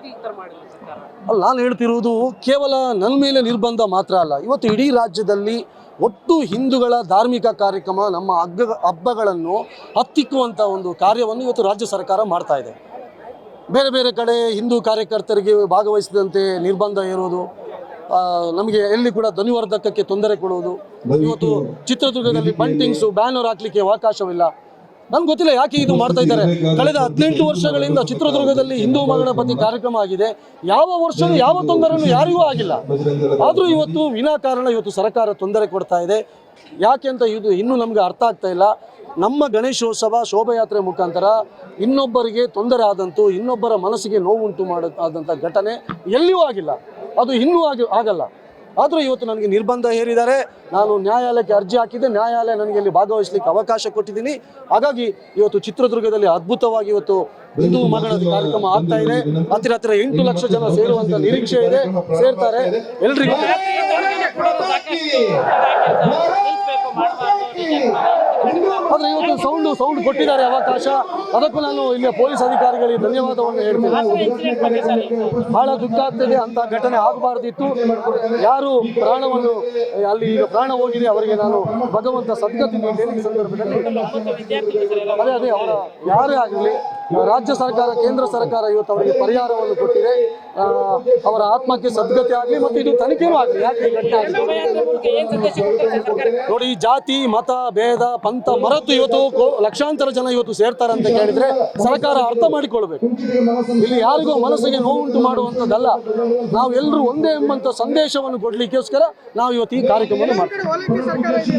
ಯಾಕೆ ಈ ತರ ಮಾಡಿದ್ರು ಸರ್ಕಾರ? ಅಲ್ಲ, ನಾನು ಹೇಳ್ತಿರುವುದು ಕೇವಲ ನನ್ನ ಮೇಲೆ ನಿರ್ಬಂಧ ಮಾತ್ರ ಅಲ್ಲ. ಇವತ್ತು ಇಡೀ ರಾಜ್ಯದಲ್ಲಿ ಒಟ್ಟು ಹಿಂದೂಗಳ ಧಾರ್ಮಿಕ ಕಾರ್ಯಕ್ರಮ, ನಮ್ಮ ಹಬ್ಬಗಳನ್ನು ಹತ್ತಿಕ್ಕುವಂಥ ಒಂದು ಕಾರ್ಯವನ್ನು ಇವತ್ತು ರಾಜ್ಯ ಸರ್ಕಾರ ಮಾಡ್ತಾ ಇದೆ. ಬೇರೆ ಬೇರೆ ಕಡೆ ಹಿಂದೂ ಕಾರ್ಯಕರ್ತರಿಗೆ ಭಾಗವಹಿಸಿದಂತೆ ನಿರ್ಬಂಧ ಇರುವುದು, ನಮಗೆ ಎಲ್ಲಿ ಕೂಡ ಧ್ವನಿವರ್ಧಕಕ್ಕೆ ತೊಂದರೆ ಕೊಡುವುದು. ಇವತ್ತು ಚಿತ್ರದುರ್ಗದಲ್ಲಿ ಬಂಟಿಂಗ್ಸು ಬ್ಯಾನರ್ ಹಾಕಲಿಕ್ಕೆ ಅವಕಾಶವಿಲ್ಲ. ನನ್ಗೆ ಗೊತ್ತಿಲ್ಲ ಯಾಕೆ ಇದು ಮಾಡ್ತಾ ಇದ್ದಾರೆ. ಕಳೆದ 18 ವರ್ಷಗಳಿಂದ ಚಿತ್ರದುರ್ಗದಲ್ಲಿ ಹಿಂದೂ ಮಹಾಗಣಪತಿ ಕಾರ್ಯಕ್ರಮ ಆಗಿದೆ. ಯಾವ ವರ್ಷವೂ ಯಾವ ತೊಂದರೆನೂ ಯಾರಿಗೂ ಆಗಿಲ್ಲ. ಆದರೂ ಇವತ್ತು ವಿನಾಕಾರಣ ಇವತ್ತು ಸರ್ಕಾರ ತೊಂದರೆ ಕೊಡ್ತಾ ಇದೆ. ಯಾಕೆ ಅಂತ ಇದು ಇನ್ನೂ ನಮಗೆ ಅರ್ಥ ಆಗ್ತಾ ಇಲ್ಲ. ನಮ್ಮ ಗಣೇಶೋತ್ಸವ ಶೋಭಾಯಾತ್ರೆ ಮುಖಾಂತರ ಇನ್ನೊಬ್ಬರಿಗೆ ತೊಂದರೆ ಆದಂತೂ, ಇನ್ನೊಬ್ಬರ ಮನಸ್ಸಿಗೆ ನೋವುಂಟು ಆದಂಥ ಘಟನೆ ಎಲ್ಲಿಯೂ ಆಗಿಲ್ಲ. ಅದು ಇನ್ನೂ ಆಗಲ್ಲ. ಆದರೂ ಇವತ್ತು ನನಗೆ ನಿರ್ಬಂಧ ಹೇರಿದ್ದಾರೆ. ನಾನು ನ್ಯಾಯಾಲಯಕ್ಕೆ ಅರ್ಜಿ ಹಾಕಿದ್ದೆ. ನ್ಯಾಯಾಲಯ ನನಗೆ ಇಲ್ಲಿ ಭಾಗವಹಿಸಲಿಕ್ಕೆ ಅವಕಾಶ ಕೊಟ್ಟಿದ್ದೀನಿ. ಹಾಗಾಗಿ ಇವತ್ತು ಚಿತ್ರದುರ್ಗದಲ್ಲಿ ಅದ್ಭುತವಾಗಿ ಇವತ್ತು ಹಿಂದೂ ಮಹಾಗಣಪತಿ ಕಾರ್ಯಕ್ರಮ ಆಗ್ತಾ ಇದೆ. ಹತ್ತಿರ 8 ಲಕ್ಷ ಜನ ಸೇರುವಂತ ನಿರೀಕ್ಷೆ ಇದೆ. ಸೇರ್ತಾರೆ. ಎಲ್ರಿಗೂ ಆದರೆ ಇವತ್ತು ಸೌಂಡ್ ಕೊಟ್ಟಿದ್ದಾರೆ ಅವಕಾಶ. ಅದಕ್ಕೂ ನಾನು ಇಲ್ಲಿಯ ಪೊಲೀಸ್ ಅಧಿಕಾರಿಗಳಿಗೆ ಧನ್ಯವಾದವನ್ನು ಹೇಳ್ತೀನಿ. ಬಹಳ ದುಃಖ ಆಗ್ತದೆ. ಅಂತ ಘಟನೆ ಆಗಬಾರ್ದಿತ್ತು. ಯಾರು ಪ್ರಾಣವನ್ನು ಅಲ್ಲಿ ಈಗ ಪ್ರಾಣ ಹೋಗಿದೆ ಅವರಿಗೆ ನಾನು ಭಗವಂತ ಸದ್ಗತಿ ನೀಡ್ತೇನೆ. ಈ ಸಂದರ್ಭದಲ್ಲಿ ಅದೇ ಅವರ ಯಾರೇ ಆಗಲಿ ರಾಜ್ಯ ಸರ್ಕಾರ, ಕೇಂದ್ರ ಸರ್ಕಾರ ಇವತ್ತು ಅವರಿಗೆ ಪರಿಹಾರವನ್ನು ಕೊಟ್ಟಿದೆ. ಅವರ ಆತ್ಮಕ್ಕೆ ಸದ್ಗತಿ ಆಗಲಿ ಮತ್ತು ಇದು ತನಿಖೆನೂ ಆಗಲಿ. ಯಾಕೆ ಈ ಘಟನೆ ಆಗಿದೆ ನೋಡಿ. ಜಾತಿ ಮತ ಭೇದ ಪಂಥ ಮರೆತು ಇವತ್ತು ಲಕ್ಷಾಂತರ ಜನ ಇವತ್ತು ಸೇರ್ತಾರೆ ಅಂತ ಕೇಳಿದ್ರೆ ಸರ್ಕಾರ ಅರ್ಥ ಮಾಡಿಕೊಳ್ಬೇಕು. ಇಲ್ಲಿ ಯಾರಿಗೂ ಮನಸ್ಸಿಗೆ ನೋವುಂಟು ಮಾಡುವಂಥದ್ದಲ್ಲ. ನಾವು ಎಲ್ಲರೂ ಒಂದೇ ಎಂಬಂತ ಸಂದೇಶವನ್ನು ಕೊಡ್ಲಿಕ್ಕೋಸ್ಕರ ನಾವು ಇವತ್ತು ಈ ಕಾರ್ಯಕ್ರಮವನ್ನು ಮಾಡ್ತೀವಿ.